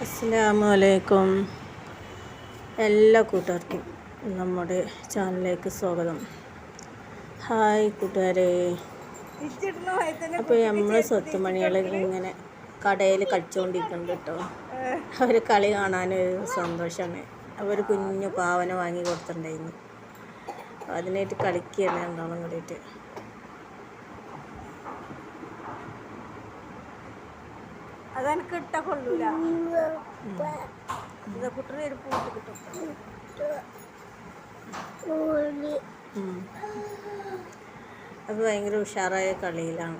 അസ്സലാമലൈക്കും. എല്ലാ കൂട്ടുകാർക്കും നമ്മുടെ ചാനലിലേക്ക് സ്വാഗതം. ഹായ് കൂട്ടുകാരെ. അപ്പോൾ നമ്മൾ സ്വത്തുമണികൾ ഇങ്ങനെ കടയിൽ കളിച്ചുകൊണ്ടിരിക്കുന്നുണ്ട് കേട്ടോ. അവർ കളി കാണാനൊരു സന്തോഷമാണ്. അവർ കുഞ്ഞു പാവന വാങ്ങി കൊടുത്തിട്ടുണ്ടായിരുന്നു. അതിനായിട്ട് കളിക്കുകയാണ് രണ്ടാളും കൂടിയിട്ട്. അതെനിക്ക് ഇട്ട കൊള്ളൂല. കുട്ടനെ ഒരു പൂട്ട് കിട്ടും. അത് ഭയങ്കര ഉഷാറായ കളിയിലാണ്.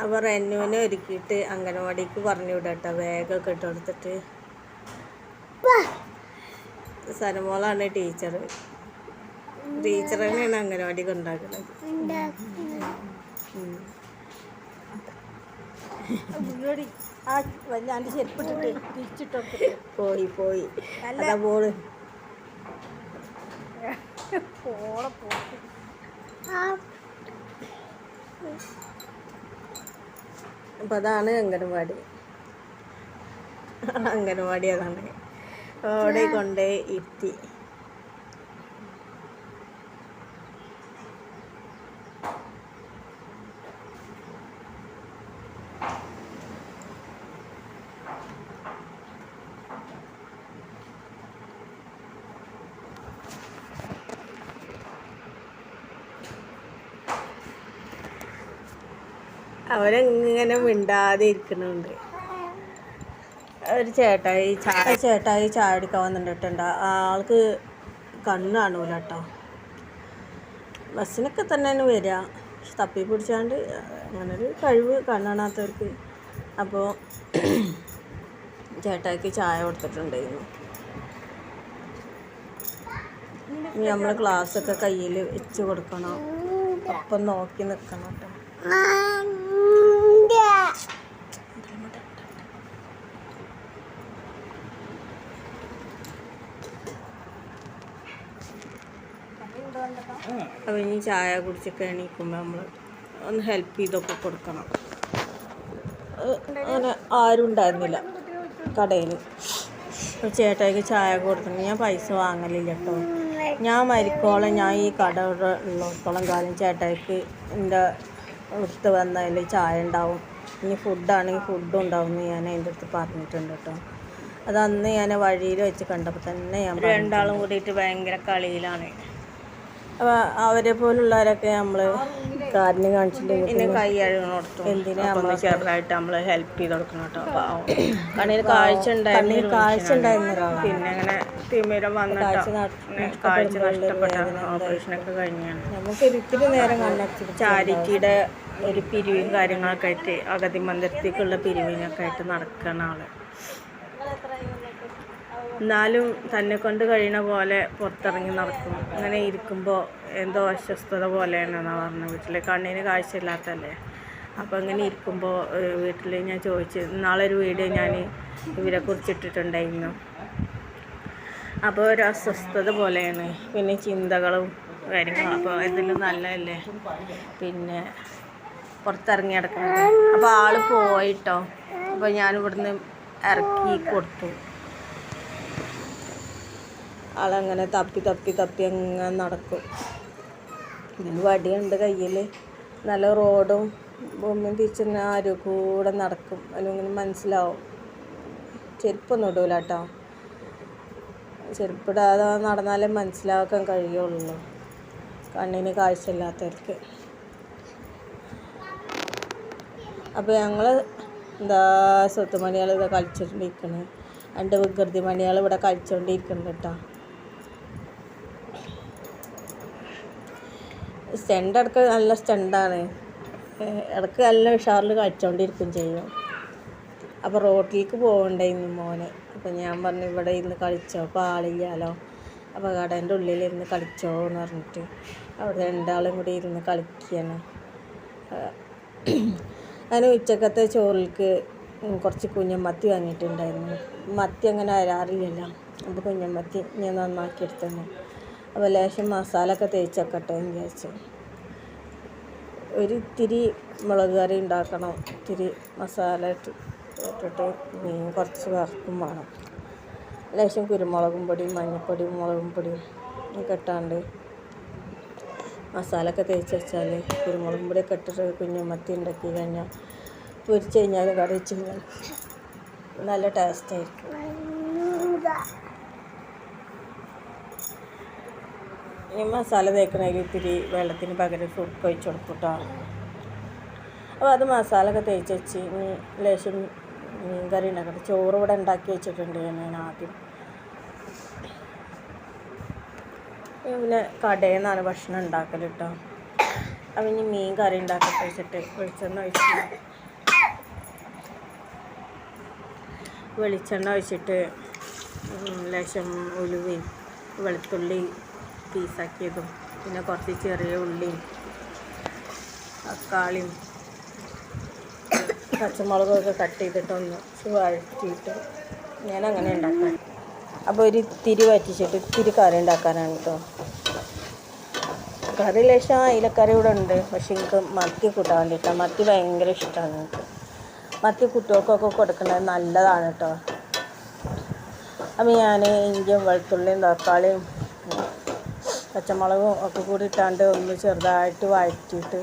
അവർ എന്നുവിനെ ഒരുക്കിയിട്ട് അംഗനവാടിക്ക് പറഞ്ഞു വിടട്ടോ. ബാഗൊക്കെ ഇട്ട് കൊടുത്തിട്ട്. സനമോളാണ് ടീച്ചർ. ടീച്ചർ തന്നെയാണ് അംഗനവാടി കൊണ്ടാക്കുന്നത്. പോയി അതാ ബോള്. അപ്പം അതാണ് അംഗനവാടി. അതാണ് അവിടെ കൊണ്ടേ ഇരുത്തി. അവരെങ്ങനെ മിണ്ടാതെ ഇരിക്കുന്നുണ്ട്. ഒരു ചേട്ടായി ചായ അടിക്കാൻ വന്നിട്ടുണ്ട്. ആൾക്ക് കണ്ണ് കാണൂല കേട്ടോ. ബസ്സിനൊക്കെ തന്നെയാണ് വരിക. തപ്പി പിടിച്ചാണ്ട് അങ്ങനൊരു കഴിവ് കണ്ണാണാത്തവർക്ക്. അപ്പോൾ ചേട്ടായിക്ക് ചായ കൊടുത്തിട്ടുണ്ടായിരുന്നു. ഇനി നമ്മൾ ഗ്ലാസ്സൊക്കെ കയ്യിൽ വെച്ച് കൊടുക്കണം. അപ്പം നോക്കി നിൽക്കണം കേട്ടോ. അപ്പം ഇനി ചായ കുടിച്ചൊക്കെ എണീക്കുമ്പോൾ നമ്മൾ ഒന്ന് ഹെൽപ്പ് ചെയ്തൊക്കെ കൊടുക്കണം. അങ്ങനെ ആരും ഉണ്ടായിരുന്നില്ല കടയിൽ. ചേട്ടായിക്ക് ചായ കൊടുക്കണം. ഞാൻ പൈസ വാങ്ങലില്ല കേട്ടോ. ഞാൻ മരിക്കോളം, ഞാൻ ഈ കട ഉള്ളിടത്തോളം കാലം ചേട്ടായിക്ക് എൻ്റെ അടുത്ത് വന്നതിൽ ചായ ഉണ്ടാവും. ഇനി ഫുഡാണെങ്കിൽ ഫുഡും ഉണ്ടാവും എന്ന് ഞാൻ അതിൻ്റെ അടുത്ത് പറഞ്ഞിട്ടുണ്ട് കേട്ടോ. അത് അന്ന് ഞാൻ വഴിയിൽ വെച്ച് കണ്ടപ്പോൾ തന്നെ ഞാൻ രണ്ടാളും കൂടിയിട്ട് ഭയങ്കര കളിയിലാണ്. അപ്പോൾ അവരെ പോലുള്ളവരൊക്കെ നമ്മൾ കാര്യം കാണിച്ചിട്ടുണ്ടെങ്കിൽ പിന്നെ കൈ അഴുകണോടത്തും എന്തിനാ നമ്മൾ ചെറുതായിട്ട് നമ്മൾ ഹെൽപ്പ് ചെയ്ത് കൊടുക്കണം കേട്ടോ. അപ്പോൾ കണ്ണിന് കാഴ്ച ഉണ്ടായിരുന്നു. പിന്നെ അങ്ങനെ തിമിരം വന്നിട്ട് കാഴ്ച നഷ്ടപ്പെട്ട ഓപ്പറേഷനൊക്കെ കഴിഞ്ഞാണ്. നമുക്ക് ഒരിക്കലും നേരം കണ്ണടച്ചു. ചാരിറ്റിയുടെ ഒരു പിരിവും കാര്യങ്ങളൊക്കെ ആയിട്ട് അഗതി മന്ദിരത്തേക്കുള്ള പിരിവിനൊക്കെ ആയിട്ട് നടക്കുന്ന ആള്. എന്നാലും തന്നെ കൊണ്ട് കഴിയണ പോലെ പുറത്തിറങ്ങി നടക്കും. അങ്ങനെ ഇരിക്കുമ്പോൾ എന്തോ അസ്വസ്ഥത പോലെയാണെന്നാണ് പറഞ്ഞത്. വീട്ടിൽ കണ്ണിന് കാഴ്ചയില്ലാത്തല്ലേ. അപ്പോൾ അങ്ങനെ ഇരിക്കുമ്പോൾ വീട്ടിൽ ഞാൻ ചോദിച്ചു. നാളൊരു വീഡിയോ ഞാൻ ഇവരെ കുറിച്ചിട്ടിട്ടുണ്ടായിരുന്നു. അപ്പോൾ ഒരു അസ്വസ്ഥത പോലെയാണ്. പിന്നെ ചിന്തകളും കാര്യങ്ങളും. അപ്പോൾ എന്തെങ്കിലും നല്ലതല്ലേ പിന്നെ പുറത്തിറങ്ങി നടക്കുന്നത്. അപ്പോൾ ആൾ പോയിട്ടോ. അപ്പോൾ ഞാനിവിടുന്ന് ഇറക്കി കൊടുത്തു. ആളങ്ങനെ തപ്പി അങ്ങനെ നടക്കും. ഇതിന് വടിയുണ്ട് കയ്യിൽ. നല്ല റോഡും ഭൂമിയും തിരിച്ചിങ്ങനെ ആരും കൂടെ നടക്കും. അതിനിങ്ങനെ മനസ്സിലാവും. ചെരുപ്പൊന്നും ഇടൂല കേട്ടോ. ചെരുപ്പിടാതെ നടന്നാലേ മനസ്സിലാക്കാൻ കഴിയുള്ളൂ കണ്ണിന് കാഴ്ചയില്ലാത്തവർക്ക്. അപ്പോൾ ഞങ്ങൾ സ്വത്തുമണികൾ ഇവിടെ കളിച്ചുകൊണ്ടിരിക്കുന്നത്. രണ്ട് വികൃതി മണികൾ ഇവിടെ കളിച്ചുകൊണ്ടിരിക്കുന്നുണ്ട് കേട്ടോ. സ്റ്റണ്ട് ഇടയ്ക്ക് നല്ല സ്റ്റണ്ടാണ്. ഇടയ്ക്ക് നല്ല ഉഷാറിൽ കളിച്ചുകൊണ്ടിരിക്കും ചെയ്യും. അപ്പോൾ റോട്ടിലേക്ക് പോകണ്ടായിരുന്നു മോനെ. അപ്പോൾ ഞാൻ പറഞ്ഞു ഇവിടെ ഇരുന്ന് കളിച്ചോ, അപ്പോൾ ആളില്ലാലോ. അപ്പോൾ കടേൻ്റെ ഉള്ളിലിരുന്ന് കളിച്ചോ എന്ന് പറഞ്ഞിട്ട് അവിടെ രണ്ടാളും കൂടി ഇരുന്ന് കളിക്കുകയാണ്. അങ്ങനെ ഉച്ചക്കത്തെ ചോറിലേക്ക് കുറച്ച് കുഞ്ഞമ്മത്തി വാങ്ങിയിട്ടുണ്ടായിരുന്നു. മത്തി അങ്ങനെ വരാറില്ലല്ലോ. അപ്പോൾ കുഞ്ഞമ്മത്തി ഞാൻ നന്നാക്കിയെടുത്തന്നെ. അപ്പോൾ ലേശം മസാല ഒക്കെ തേച്ചൊക്കട്ടെ എന്ന് വിചാരിച്ചു. ഒരിത്തിരി മുളക് കറി ഉണ്ടാക്കണം, ഇത്തിരി മസാല ഇട്ടിട്ട് മീൻ കുറച്ച് വറുക്കും വേണം. ലേശം കുരുമുളകും പൊടിയും മഞ്ഞൾപ്പൊടിയും മുളകും പൊടിയും ഒക്കെ ഇട്ടാണ്ട് മസാല ഒക്കെ തേച്ച് വെച്ചാൽ കുരുമുളകും പൊടിയൊക്കെ ഇട്ടിട്ട് കുഞ്ഞുമത്തി ഉണ്ടാക്കി കഴിഞ്ഞാൽ പൊരിച്ച് കഴിഞ്ഞാൽ കറി വെച്ച് കഴിഞ്ഞാൽ നല്ല ടേസ്റ്റായിരിക്കും. ഈ മസാല തേക്കണതിൽ ഇത്തിരി വെള്ളത്തിന് പകരം സുർക്ക് ഒഴിച്ച് കൊടുക്കട്ടോ. അപ്പോൾ അത് മസാല ഒക്കെ തേച്ച് വെച്ച് ഇനി ലേശം മീൻ കറി ഉണ്ടാക്കട്ടെ. ചോറ് ഇവിടെ ഉണ്ടാക്കി വെച്ചിട്ടുണ്ട് ഞാൻ ആദ്യം. പിന്നെ കടയിൽ നിന്നാണ് ഭക്ഷണം ഉണ്ടാക്കൽ കേട്ടോ. അപ്പം ഇനി മീൻ കറി ഉണ്ടാക്കട്ടെ വെച്ചിട്ട് വെളിച്ചെണ്ണ ഒഴിച്ചിട്ട് ലേശം ഉലുവയും വെളുത്തുള്ളി പീസാക്കിയതും പിന്നെ കുറച്ച് ചെറിയ ഉള്ളിയും തക്കാളിയും പച്ചമുളകൊക്കെ കട്ട് ചെയ്തിട്ടൊന്ന് വഴറ്റിയിട്ട് ഞാൻ അങ്ങനെ ഉണ്ടാക്കാം. അപ്പോൾ ഒരു ഇത്തിരി വറ്റിച്ചിട്ട് ഇത്തിരി കറി ഉണ്ടാക്കാനാണ് കേട്ടോ. കറി ലേശം അയിലക്കറി ഇവിടെ ഉണ്ട്, പക്ഷെ എനിക്ക് മത്തി കൂട്ടാൻ വേണ്ടിയിട്ടാണ്. മത്തി ഭയങ്കര ഇഷ്ടമാണ് എനിക്ക്. മത്തി കുട്ടികൾക്കൊക്കെ കൊടുക്കുന്നത് നല്ലതാണ് കേട്ടോ. അപ്പോൾ ഞാൻ ഇഞ്ചിയും വെളുത്തുള്ളിയും തക്കാളിയും പച്ചമുളകും ഒക്കെ കൂടി ഇട്ടാണ്ട് ഒന്ന് ചെറുതായിട്ട് വഴറ്റിയിട്ട്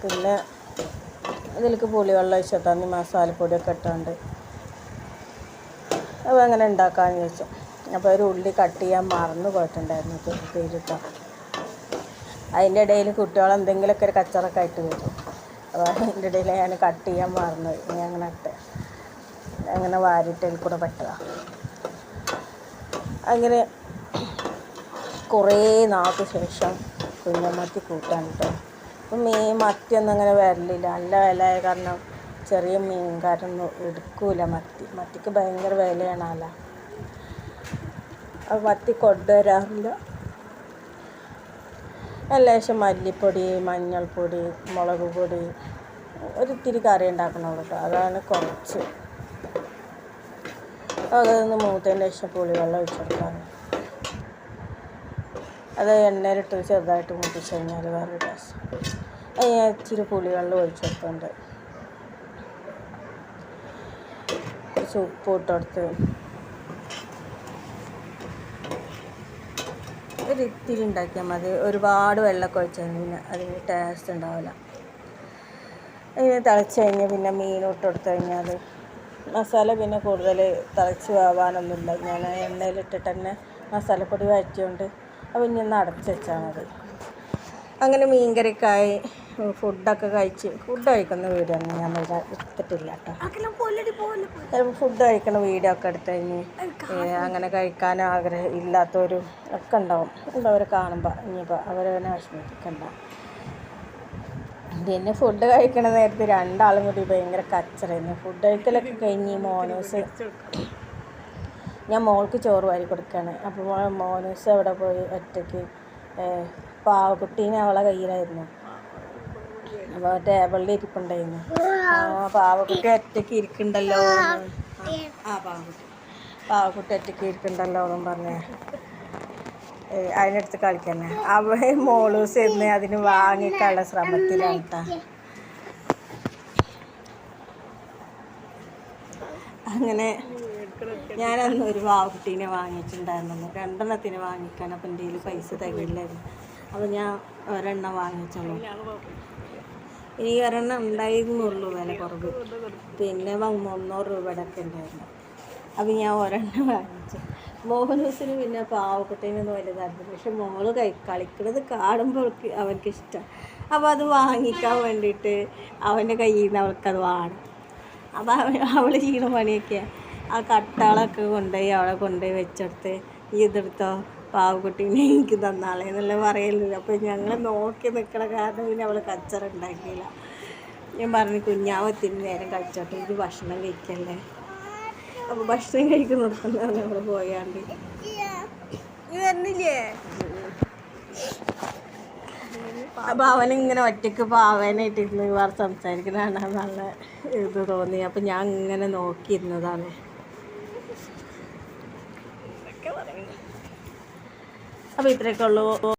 പിന്നെ ഇതിലേക്ക് പുളിവെള്ളം ഒഴിച്ചിട്ടാൽ മസാലപ്പൊടിയൊക്കെ ഇട്ടാണ്ട് അപ്പോൾ അങ്ങനെ ഉണ്ടാക്കാമെന്ന് ചോദിച്ചു. അപ്പോൾ ഒരു ഉള്ളി കട്ട് ചെയ്യാൻ മറന്നു പോയിട്ടുണ്ടായിരുന്നു പേരിട്ടോ. അതിൻ്റെ ഇടയിൽ കുട്ടികൾ എന്തെങ്കിലുമൊക്കെ ഒരു കച്ചറൊക്കെ ആയിട്ട് വരും. അപ്പോൾ അതിൻ്റെ ഇടയിൽ ഞാൻ കട്ട് ചെയ്യാൻ മറന്നു പോയി. ഞാൻ അങ്ങനെ വാരിയിട്ട് അതിൽ കൂടെ പെട്ടതാ. അങ്ങനെ കുറേ നാൾക്ക് ശേഷം കുഞ്ഞമത്തി കൂട്ടാൻ കേട്ടോ. അപ്പം മത്തിയൊന്നും അങ്ങനെ വരലില്ല, നല്ല വിലയായ കാരണം ചെറിയ മീൻകാരൊന്നും എടുക്കൂല. മത്തിക്ക് ഭയങ്കര വിലയാണല്ലോ. അത് മത്തി കൊണ്ടുവരാറില്ല. ലേശം മല്ലിപ്പൊടി മഞ്ഞൾപ്പൊടി മുളക് പൊടി ഒരിത്തിരി കറി ഉണ്ടാക്കണുള്ളൂ കേട്ടോ. അതാണ് കുറച്ച്. അതൊന്ന് മൂത്തതിന് ശേഷം പുളിവെള്ളം ഒഴിച്ച് കൊടുക്കാറ്. അത് എണ്ണയിലിട്ട് ചെറുതായിട്ട് മൂപ്പിച്ച് കഴിഞ്ഞാൽ വേറെ ടേസ്റ്റ്. അത് ഞാൻ ഇച്ചിരി പുളിവെള്ളം ഒഴിച്ച് കൊടുക്കുന്നുണ്ട്. കുറച്ച് ഉപ്പ് ഇട്ട് കൊടുത്ത് ഒരു ഇത്തിരി ഉണ്ടാക്കിയാൽ മതി. ഒരുപാട് വെള്ളമൊക്കെ ഒഴിച്ചാൽ പിന്നെ അതിന് ടേസ്റ്റ് ഉണ്ടാവില്ല. അതിന് തിളച്ച് കഴിഞ്ഞാൽ പിന്നെ മീൻ ഇട്ട് കൊടുത്തു കഴിഞ്ഞാൽ മസാല പിന്നെ കൂടുതൽ തിളച്ച് വേവാനൊന്നുമില്ല. ഞാൻ എണ്ണയിലിട്ടിട്ട് തന്നെ മസാലപ്പൊടി വഴറ്റിയോണ്ട് അപ്പോൾ ഇനി ഒന്ന് അടച്ച് വെച്ചാൽ മതി. അങ്ങനെ മീൻകറിക്കായി ഫുഡ് കഴിക്കുന്ന വീഡിയോ ഒന്നും ഞാൻ എടുത്തിട്ടില്ല കേട്ടോ. ചിലപ്പോൾ ഫുഡ് കഴിക്കുന്ന വീഡിയോ ഒക്കെ എടുത്ത് കഴിഞ്ഞ് അങ്ങനെ കഴിക്കാൻ ആഗ്രഹം ഇല്ലാത്തവരും ഒക്കെ ഉണ്ടാവും. അവരെ കാണുമ്പോൾ ഇനിയിപ്പോൾ അവരെ വിഷമിക്കണ്ട. പിന്നെ ഫുഡ് കഴിക്കണ നേരത്ത് രണ്ടാളും കൂടി ഭയങ്കര കച്ചറായിരുന്നു. ഫുഡ് കഴിക്കലൊക്കെ കഴിഞ്ഞ് ഞാൻ മോൾക്ക് ചോറ് വാരി കൊടുക്കുകയാണ്. അപ്പോൾ മോനൂസ് അവിടെ പോയി ഒറ്റയ്ക്ക് പാവക്കുട്ടീനെ അവളെ കയ്യിലായിരുന്നു. അപ്പോൾ ടേബിളിൽ ഇരിപ്പുണ്ടായിരുന്നു. പാവക്കുട്ടി ഒറ്റയ്ക്ക് ഇരിക്കണ്ടല്ലോ, പാവക്കുട്ടി ഒറ്റയ്ക്ക് ഇരിക്കണ്ടല്ലോ എന്നും പറഞ്ഞ് അതിനടുത്ത് കളിക്കന്നെ. അവൾ മോളൂസ് ഇരുന്ന് അതിന് വാങ്ങിക്കാനുള്ള ശ്രമത്തിലാണ് കേട്ടോ. അങ്ങനെ ഞാനന്ന് ഒരു പാവക്കുട്ടീനെ വാങ്ങിച്ചിട്ടുണ്ടായിരുന്നു. 2 എണ്ണത്തിന് വാങ്ങിക്കാൻ. അപ്പം എൻ്റെ കയ്യിൽ പൈസ തികയില്ലായിരുന്നു. അപ്പോൾ ഞാൻ ഒരെണ്ണം വാങ്ങിച്ചോളൂ. ഇനി ഒരെണ്ണം ഉണ്ടായിരുന്നുള്ളൂ വില കുറവ്. പിന്നെ 300 രൂപയുടെ ഒക്കെ ഉണ്ടായിരുന്നു. അപ്പോൾ ഞാൻ ഒരെണ്ണം വാങ്ങിച്ചു. മോഹനൂസിന് പിന്നെ പാവക്കുട്ടീനൊന്നും വലിയ താല്പര്യം, പക്ഷെ മോള് കളിക്കുന്നത് കാണുമ്പോൾ അവർക്ക് ഇഷ്ടം. അപ്പോൾ അത് വാങ്ങിക്കാൻ വേണ്ടിയിട്ട് അവൻ്റെ കയ്യിൽ നിന്ന് അവൾക്കത് വേണം. അപ്പോൾ അവൾ ചെയ്യുന്ന പണിയൊക്കെ ആ കട്ടാളൊക്കെ കൊണ്ടുപോയി വെച്ചെടുത്ത് ഇതെടുത്തോ പാവക്കുട്ടീനെ എനിക്ക് തന്നാളെ എന്നല്ല പറയലില്ല. അപ്പോൾ ഞങ്ങൾ നോക്കി നിൽക്കണ കാരണം പിന്നെ അവൾ കച്ചറ ഉണ്ടാക്കിയില്ല. ഞാൻ പറഞ്ഞു കുഞ്ഞാവത്തിന് നേരം കഴിച്ചോട്ടെ, ഇത് ഭക്ഷണം കഴിക്കല്ലേ. അപ്പോൾ ഭക്ഷണം കഴിക്കുന്നിടത്തുനിന്നാണ് നമ്മൾ പോയാണ്ട് വരുന്നില്ലേ. അപ്പോൾ അവനിങ്ങനെ ഒറ്റയ്ക്ക് പാവാനായിട്ടിരുന്ന് വേറെ സംസാരിക്കുന്നതാണ് നല്ല ഇത് തോന്നി. അപ്പോൾ ഞാൻ ഇങ്ങനെ നോക്കിയിരുന്നതാണ്. അപ്പോൾ ഇത്രയൊക്കെ ഉള്ളൂ.